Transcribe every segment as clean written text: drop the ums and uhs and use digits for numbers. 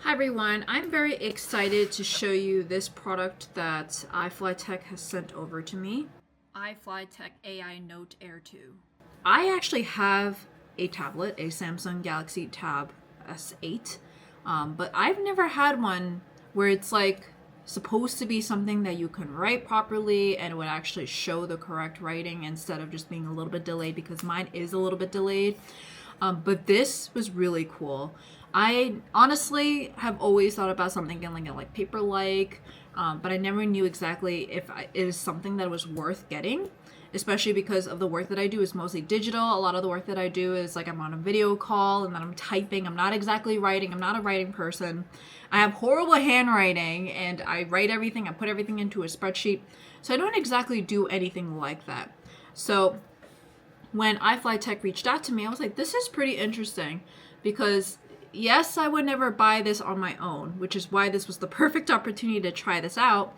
Hi everyone, I'm very excited to show you this product that iFLYTEK has sent over to me. iFLYTEK AINOTE Air 2. I actually have a tablet, a Samsung Galaxy Tab S8, but I've never had one where it's like supposed to be something that you can write properly and it would actually show the correct writing instead of just being a little bit delayed, because mine is a little bit delayed. But this was really cool. I honestly have always thought about something like paper-like, but I never knew exactly if it is something that was worth getting, especially because of the work that I do is mostly digital. A lot of the work that I do is like I'm on a video call and then I'm typing. I'm not exactly writing. I'm not a writing person. I have horrible handwriting and I write everything. I put everything into a spreadsheet. So I don't exactly do anything like that. So when iFLYTEK reached out to me, I was like, this is pretty interesting because yes, I would never buy this on my own, which is why this was the perfect opportunity to try this out.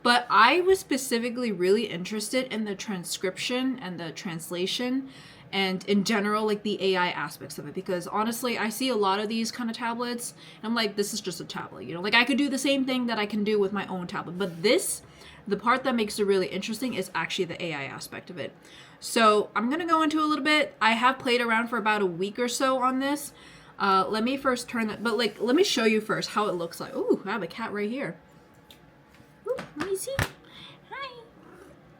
But I was specifically really interested in the transcription and the translation and in general, like the AI aspects of it, because honestly, I see a lot of these kind of tablets and I'm like, this is just a tablet, you know, like I could do the same thing that I can do with my own tablet. But this, the part that makes it really interesting is actually the AI aspect of it. So I'm going to go into a little bit. I have played around for about a week or so on this. Let me first turn that, but like, let me show you first how it looks like. Ooh, I have a cat right here. Ooh, let me see. Hi.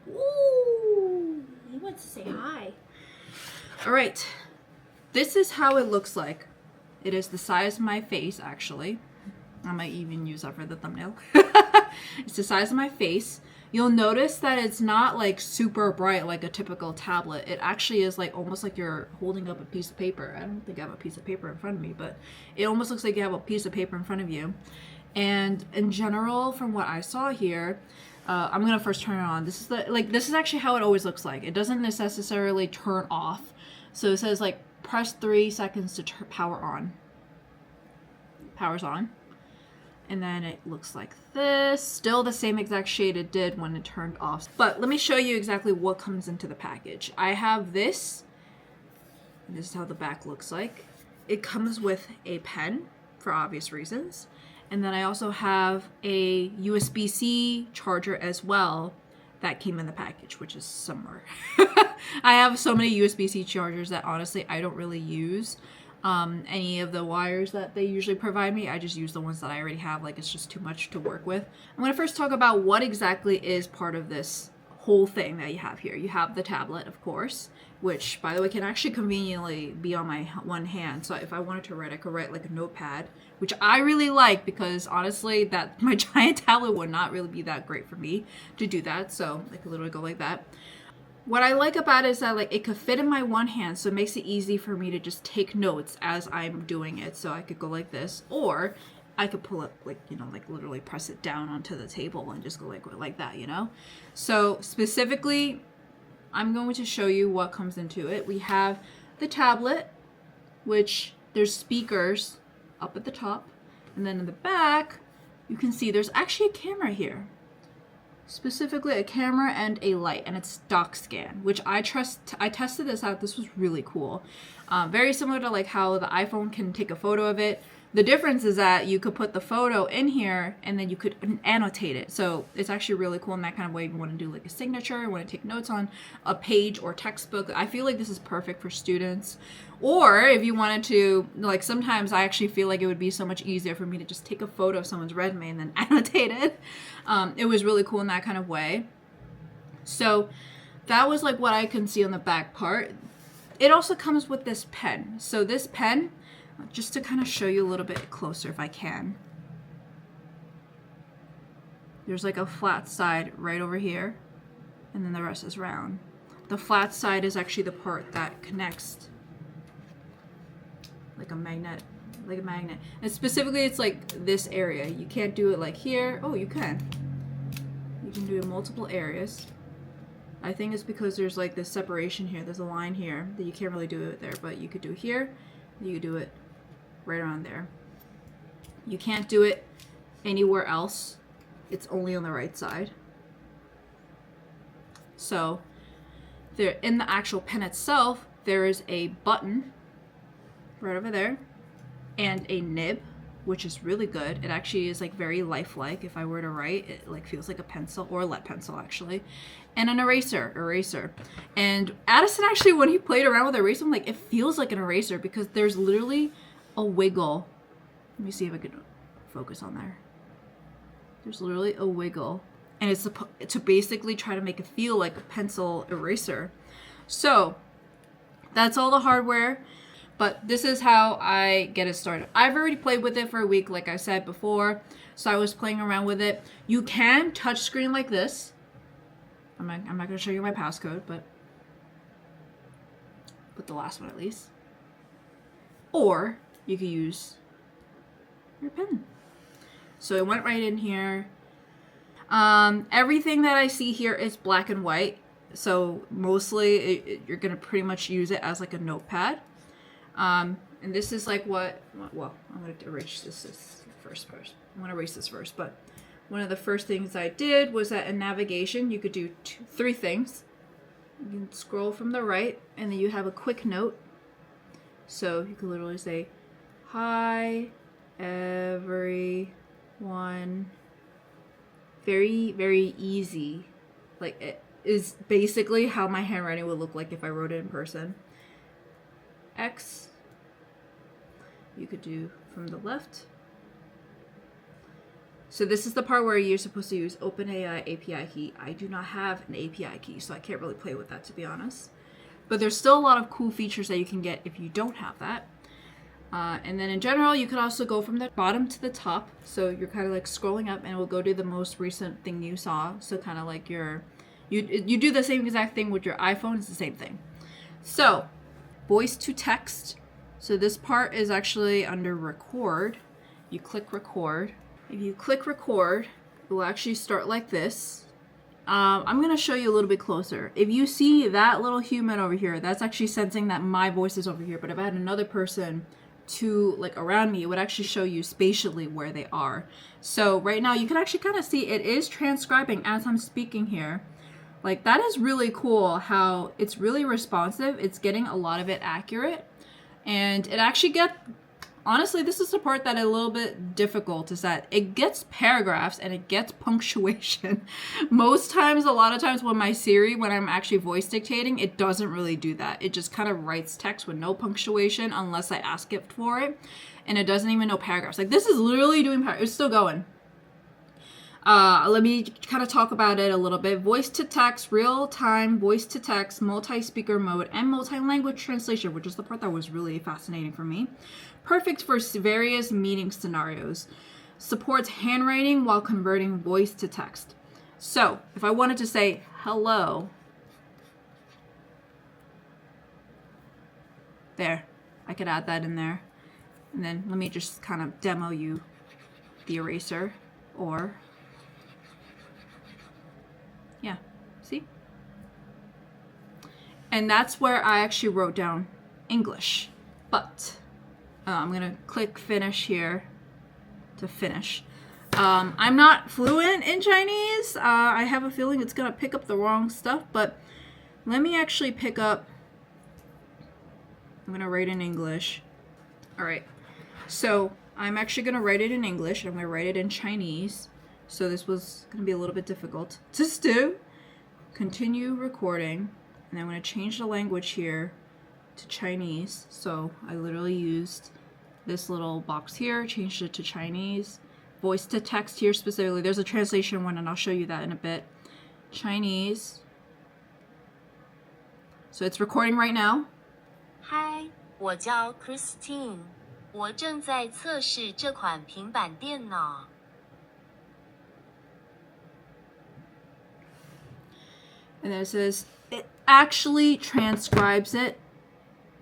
Ooh, he wants to say hi. All right. This is how it looks like. It is the size of my face, actually. I might even use that for the thumbnail. It's the size of my face. You'll notice that it's not like super bright like a typical tablet. It actually is like almost like you're holding up a piece of paper. I don't think I have a piece of paper in front of me, but it almost looks like you have a piece of paper in front of you. And in general, from what I saw here, I'm gonna first turn it on. This is actually how it always looks like. It doesn't necessarily turn off. So it says like press 3 seconds to power on. Power's on. And then it looks like this. Still the same exact shade it did when it turned off. But let me show you exactly what comes into the package. I have this. And this is how the back looks like. It comes with a pen for obvious reasons. And then I also have a USB-C charger as well that came in the package, which is somewhere. I have so many USB-C chargers that honestly I don't really use. Any of the wires that they usually provide me. I just use the ones that I already have, like it's just too much to work with. I'm going to first talk about what exactly is part of this whole thing that you have here. You have the tablet, of course, which by the way can actually conveniently be on my one hand. So if I wanted to write, I could write like a notepad, which I really like because honestly that my giant tablet would not really be that great for me to do that. So I could literally go like that. What I like about it is that like it could fit in my one hand, so it makes it easy for me to just take notes as I'm doing it. So I could go like this, or I could pull it like, you know, like literally press it down onto the table and just go like that, you know? So specifically, I'm going to show you what comes into it. We have the tablet, which there's speakers up at the top, and then in the back, you can see there's actually a camera here. Specifically a camera and a light, and it's dock scan, which I tested this out. This was really cool. Very similar to like how the iPhone can take a photo of it. The difference is that you could put the photo in here and then you could annotate it. So it's actually really cool in that kind of way. If you want to do like a signature, want to take notes on a page or textbook, I feel like this is perfect for students. Or if you wanted to, like sometimes I actually feel like it would be so much easier for me to just take a photo of someone's resume and then annotate it. It was really cool in that kind of way. So that was like what I can see on the back part. It also comes with this pen. So this pen, just to kind of show you a little bit closer if I can. There's like a flat side right over here, and then the rest is round. The flat side is actually the part that connects like a magnet, And specifically it's like this area. You can't do it like here. Oh, you can. You can do it in multiple areas. I think it's because there's like this separation here. There's a line here that you can't really do it there, but you could do it here. You could do it right around there. You can't do it anywhere else. It's only on the right side. So there, in the actual pen itself, there is a button right over there and a nib which is really good. It actually is like very lifelike. If I were to write, it like feels like a pencil, or a lead pencil actually. And an eraser. And Addison actually, when he played around with eraser, I'm like, it feels like an eraser because there's literally a wiggle. Let me see if I can focus on there. There's literally a wiggle, and it's to basically try to make it feel like a pencil eraser. So that's all the hardware, but this is how I get it started. I've already played with it for a week, like I said before, so I was playing around with it. You can touch screen like this. I'm not going to show you my passcode, but the last one at least. Or you could use your pen. So it went right in here. Everything that I see here is black and white. So mostly you're going to pretty much use it as like a notepad. And this is like well, I'm going to erase this first. I'm going to erase this first, but one of the first things I did was that in navigation, you could do three things. You can scroll from the right, and then you have a quick note. So you could literally say, "Hi, everyone." Very, very easy. Like, it is basically how my handwriting would look like if I wrote it in person. X. You could do from the left. So this is the part where you're supposed to use OpenAI API key. I do not have an API key, so I can't really play with that, to be honest. But there's still a lot of cool features that you can get if you don't have that. And then in general, you could also go from the bottom to the top. So you're kind of like scrolling up, and it will go to the most recent thing you saw. So kind of like you do the same exact thing with your iPhone. It's the same thing. So voice to text. So this part is actually under record. You click record. If you click record, it will actually start like this. I'm going to show you a little bit closer. If you see that little human over here, that's actually sensing that my voice is over here. But if I had another person to like around me, it would actually show you spatially where they are. So right now you can actually kind of see it is transcribing as I'm speaking here. Like, that is really cool how it's really responsive. It's getting a lot of it accurate, and it actually honestly, this is the part that is a little bit difficult, is that it gets paragraphs and it gets punctuation. Most times, a lot of times when I'm actually voice dictating, it doesn't really do that. It just kind of writes text with no punctuation unless I ask it for it. And it doesn't even know paragraphs. Like, this is literally doing paragraphs. It's still going. Let me kind of talk about it a little bit. Voice to text, real time voice to text, multi-speaker mode, and multi-language translation, which is the part that was really fascinating for me. Perfect for various meeting scenarios. Supports handwriting while converting voice to text. So if I wanted to say hello, there, I could add that in there. And then let me just kind of demo you the eraser, or yeah, see? And that's where I actually wrote down English. But I'm gonna click finish here to finish. I'm not fluent in Chinese. I have a feeling it's gonna pick up the wrong stuff, but let me actually pick up. I'm gonna write in English. All right, so I'm actually gonna write it in English. I'm gonna write it in Chinese. So this was gonna be a little bit difficult to do. Continue recording, and I'm gonna change the language here to Chinese. So I literally used this little box here, changed it to Chinese. Voice to text here specifically. There's a translation one, and I'll show you that in a bit. Chinese. So it's recording right now. Hi, 我叫 Christine. 我正在测试这款平板电脑. And then it says it actually transcribes it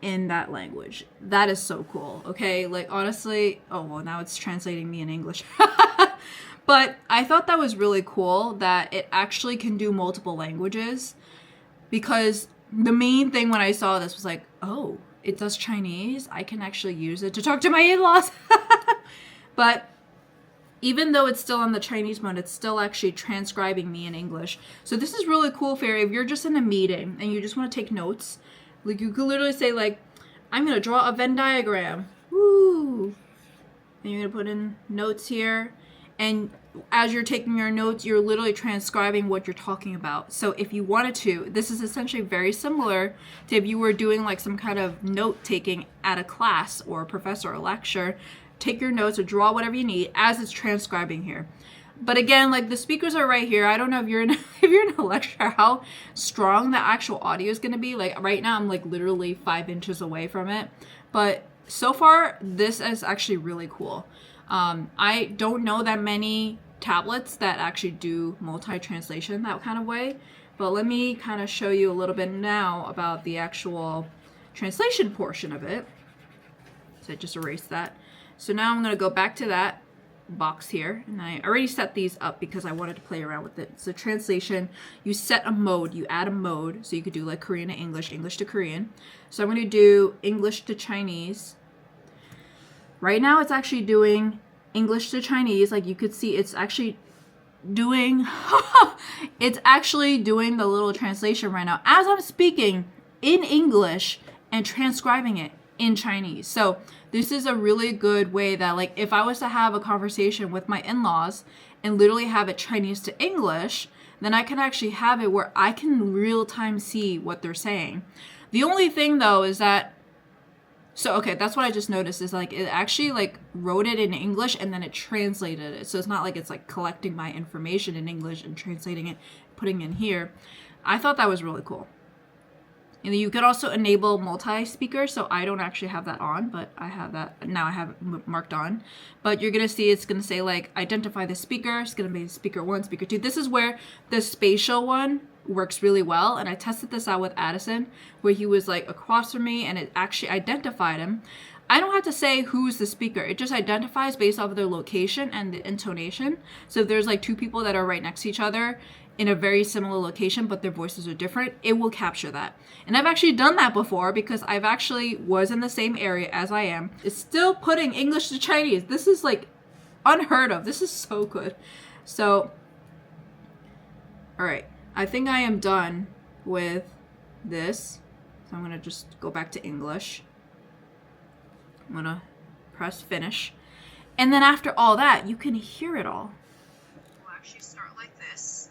in that language. That is so cool. Okay, like honestly, oh well, now it's translating me in English. But I thought that was really cool that it actually can do multiple languages, because the main thing when I saw this was like, oh, it does Chinese. I can actually use it to talk to my in-laws. But even though it's still on the Chinese mode, it's still actually transcribing me in English. So this is really cool for if you're just in a meeting and you just want to take notes. Like, you could literally say like, I'm going to draw a Venn diagram. Woo! And you're gonna put in notes here. And as you're taking your notes, you're literally transcribing what you're talking about. So if you wanted to, this is essentially very similar to if you were doing like some kind of note taking at a class or a professor or a lecture. Take your notes or draw whatever you need as it's transcribing here. But again, like the speakers are right here. I don't know if you're in if you're in a lecture how strong the actual audio is going to be. Like right now I'm like literally 5 inches away from it. But so far this is actually really cool. I don't know that many tablets that actually do multi-translation that kind of way. But let me kind of show you a little bit now about the actual translation portion of it. So I just erased that. So now I'm going to go back to that box here, and I already set these up because I wanted to play around with it. So translation, you set a mode, you add a mode, so you could do like Korean to English, English to Korean. So I'm going to do English to Chinese. Right now it's actually doing English to Chinese. Like you could see it's actually doing it's actually doing the little translation right now as I'm speaking in English and transcribing it in Chinese. So this is a really good way that like if I was to have a conversation with my in-laws and literally have it Chinese to English, then I can actually have it where I can real time see what they're saying. The only thing though is that, so okay, that's what I just noticed is like it actually like wrote it in English and then it translated it. So it's not like it's like collecting my information in English and translating it, putting it in here. I thought that was really cool. And you could also enable multi-speaker, so I don't actually have that on, but I have that, now I have it marked on. But you're gonna see it's gonna say like, identify the speaker, it's gonna be speaker 1, speaker 2. This is where the spatial one works really well, and I tested this out with Addison, where he was like across from me and it actually identified him. I don't have to say who's the speaker, it just identifies based off of their location and the intonation. So if there's like 2 people that are right next to each other, in a very similar location, but their voices are different, it will capture that. And I've actually done that before because I've actually was in the same area as I am. It's still putting English to Chinese. This is like unheard of. This is so good. So, all right. I think I am done with this. So I'm gonna just go back to English. I'm gonna press finish. And then after all that, you can hear it all. We'll actually start like this.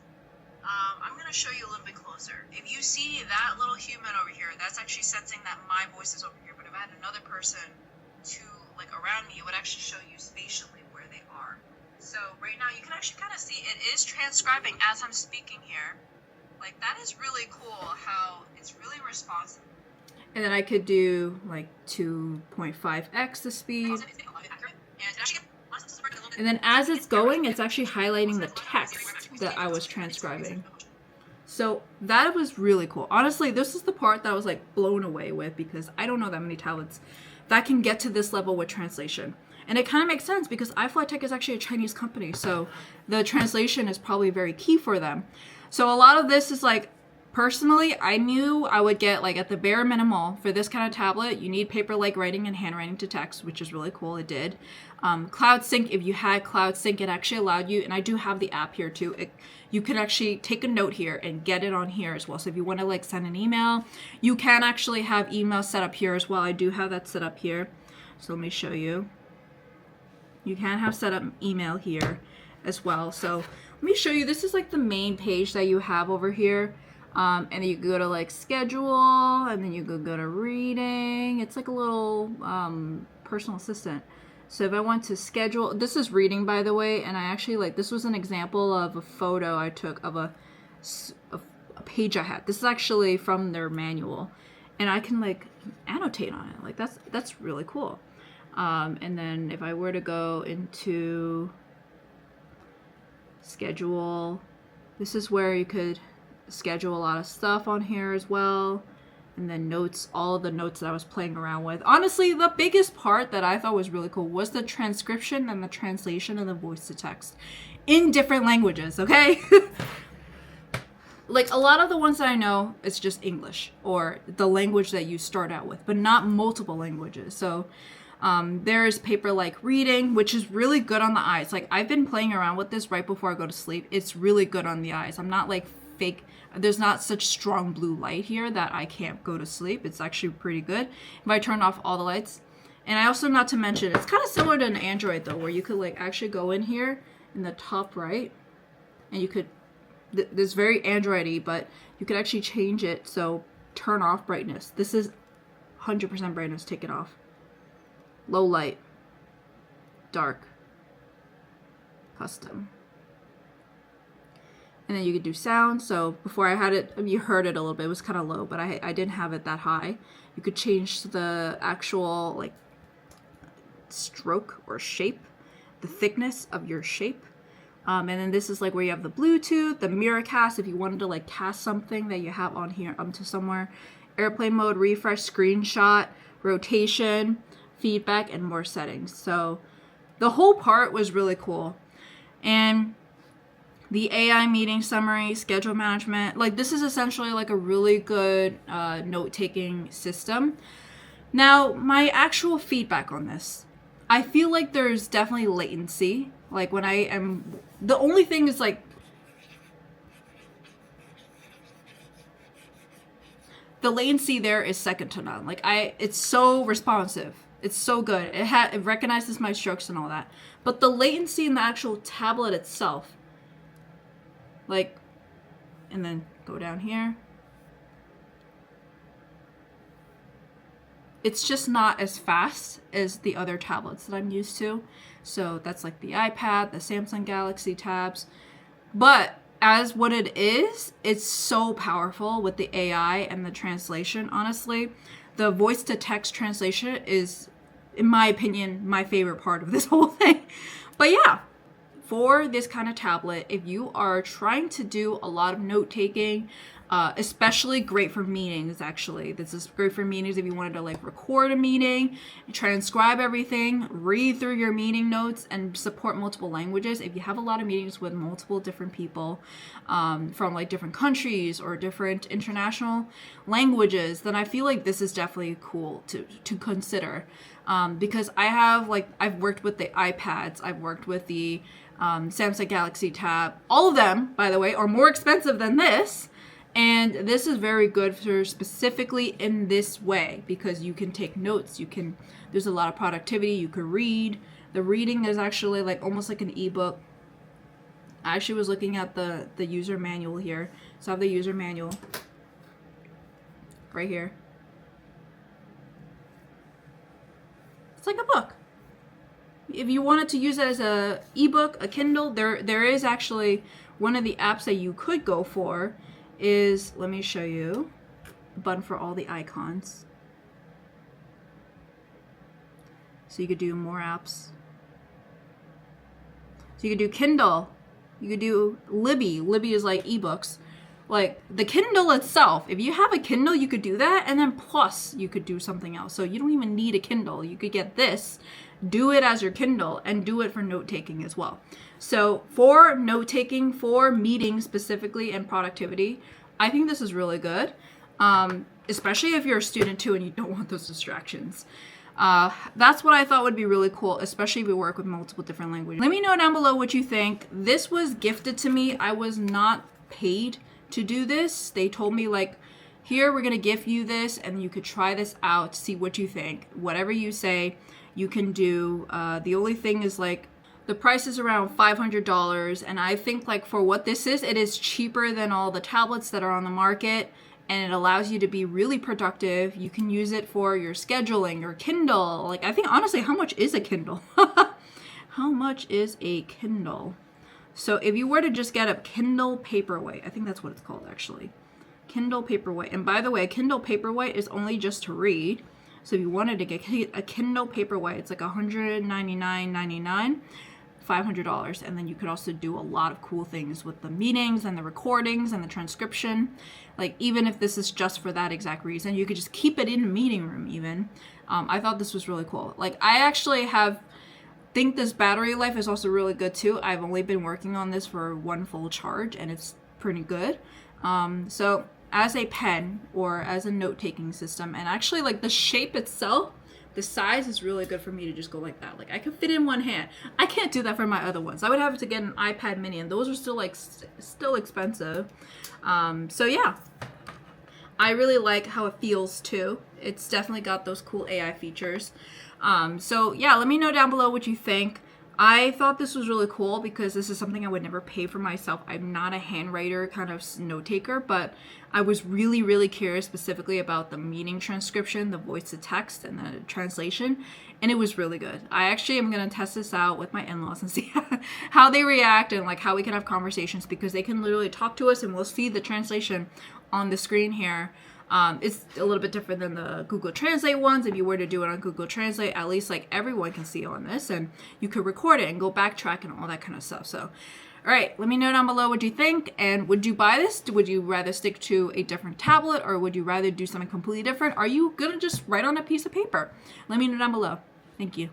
I'm going to show you a little bit closer. If you see that little human over here, that's actually sensing that my voice is over here. But if I had another person to like around me, it would actually show you spatially where they are. So right now you can actually kind of see it is transcribing as I'm speaking here. Like that is really cool how it's really responsive. And then I could do like 2.5x the speed. And then as it's going, it's actually highlighting the text that I was transcribing. So that was really cool. Honestly, this is the part that I was like blown away with because I don't know that many tablets that can get to this level with translation. And it kind of makes sense because iFLYTEK is actually a Chinese company. So the translation is probably very key for them. So a lot of this is like, personally, I knew I would get like at the bare minimal for this kind of tablet, you need paper-like writing and handwriting to text, which is really cool. It did. Cloud Sync, if you had Cloud Sync, it actually allowed you, and I do have the app here too, you could actually take a note here and get it on here as well. So if you want to like send an email, you can actually have email set up here as well. I do have that set up here. So let me show you. You can have set up email here as well. So let me show you. This is like the main page that you have over here. And then you go to like schedule, and then you go to reading. It's like a little personal assistant. So if I want to schedule, this is reading by the way, and I actually like, this was an example of a photo I took of a page I had. This is actually from their manual, and I can like annotate on it. Like that's really cool. And then if I were to go into schedule, this is where you could schedule a lot of stuff on here as well. And then notes, all of the notes that I was playing around with. Honestly, the biggest part that I thought was really cool was the transcription and the translation and the voice to text in different languages, okay? Like a lot of the ones that I know, it's just English or the language that you start out with, but not multiple languages. So there's paper-like reading, which is really good on the eyes. Like I've been playing around with this right before I go to sleep. It's really good on the eyes. I'm not like fake, there's not such strong blue light here that I can't go to sleep. It's actually pretty good. If I turn off all the lights, And I also, not to mention, it's kind of similar to an Android though, where you could like actually go in here in the top right, and you could, this is very Android-y, but you could actually change it. So turn off brightness. This is 100% brightness, take it off. Low light, dark, custom. And then you could do sound. So before I had it, you heard it a little bit, it was kind of low, but I didn't have it that high. You could change the actual like stroke or shape, the thickness of your shape. And then this is like where you have the Bluetooth, the mirror cast if you wanted to like cast something that you have on here to somewhere, airplane mode, refresh, screenshot, rotation, feedback, and more settings. So the whole part was really cool. And the AI meeting summary, schedule management, like this is essentially like a really good note-taking system. Now, my actual feedback on this, I feel like there's definitely latency. Like when I am, the only thing is like, the latency there is second to none. Like it's so responsive. It's so good. It recognizes my strokes and all that. But the latency in the actual tablet itself, like, and then go down here. It's just not as fast as the other tablets that I'm used to. So that's like the iPad, the Samsung Galaxy tabs. But as what it is, it's so powerful with the AI and the translation, honestly. The voice to text translation is, in my opinion, my favorite part of this whole thing. But yeah, for this kind of tablet, if you are trying to do a lot of note taking, especially great for meetings, actually. This is great for meetings if you wanted to like record a meeting, transcribe everything, read through your meeting notes, and support multiple languages. If you have a lot of meetings with multiple different people from like different countries or different international languages, then I feel like this is definitely cool to consider. Because I've worked with the iPads, I've worked with the Samsung Galaxy Tab. All of them, by the way, are more expensive than this. And this is very good for specifically in this way because you can take notes, there's a lot of productivity, you could read. The reading is actually like almost like an ebook. I actually was looking at the user manual here. So I have the user manual right here. It's like a book. If you wanted to use it as a ebook, a Kindle, there is actually one of the apps that you could go for is, let me show you, a button for all the icons. So you could do more apps. So you could do Kindle, you could do Libby. Libby is like ebooks. Like the Kindle itself, if you have a Kindle, you could do that, and then plus you could do something else. So you don't even need a Kindle. You could get this, do it as your Kindle, and do it for note-taking as well. So for note-taking, for meetings specifically, and productivity, I think this is really good, especially if you're a student too and you don't want those distractions. That's what I thought would be really cool, especially if you work with multiple different languages. Let me know down below what you think. This was gifted to me. I was not paid to do this. They told me like, here, we're gonna gift you this and you could try this out, see what you think. Whatever you say, you can do. The only thing is like, the price is around $500, and I think like for what this is, it is cheaper than all the tablets that are on the market, and it allows you to be really productive. You can use it for your scheduling, your Kindle. Like I think honestly, how much is a Kindle? How much is a Kindle? So if you were to just get a Kindle Paperwhite, I think that's what it's called actually. Kindle Paperwhite. And by the way, Kindle Paperwhite is only just to read. So if you wanted to get a Kindle Paperwhite, it's like $199.99, $500. And then you could also do a lot of cool things with the meetings and the recordings and the transcription. Like even if this is just for that exact reason, you could just keep it in the meeting room even. I thought this was really cool. Like I actually think this battery life is also really good too. I've only been working on this for one full charge and it's pretty good. So as a pen or as a note-taking system, and actually like the shape itself, the size is really good for me to just go like that. Like I could fit in one hand. I can't do that for my other ones. I would have to get an iPad mini and those are still like still expensive. So yeah, I really like how it feels too. It's definitely got those cool AI features. So yeah, let me know down below what you think. I thought this was really cool because this is something I would never pay for myself. I'm not a handwriter kind of note taker, but I was really, really curious specifically about the meaning transcription, the voice to text, and the translation, and it was really good. I actually am going to test this out with my in-laws and see how they react and like how we can have conversations, because they can literally talk to us and we'll see the translation on the screen here. It's a little bit different than the Google Translate ones. If you were to do it on Google Translate, at least like everyone can see on this, and you could record it and go backtrack and all that kind of stuff. So, all right, let me know down below what you think, and would you buy this? Would you rather stick to a different tablet, or would you rather do something completely different? Are you gonna just write on a piece of paper? Let me know down below. Thank you.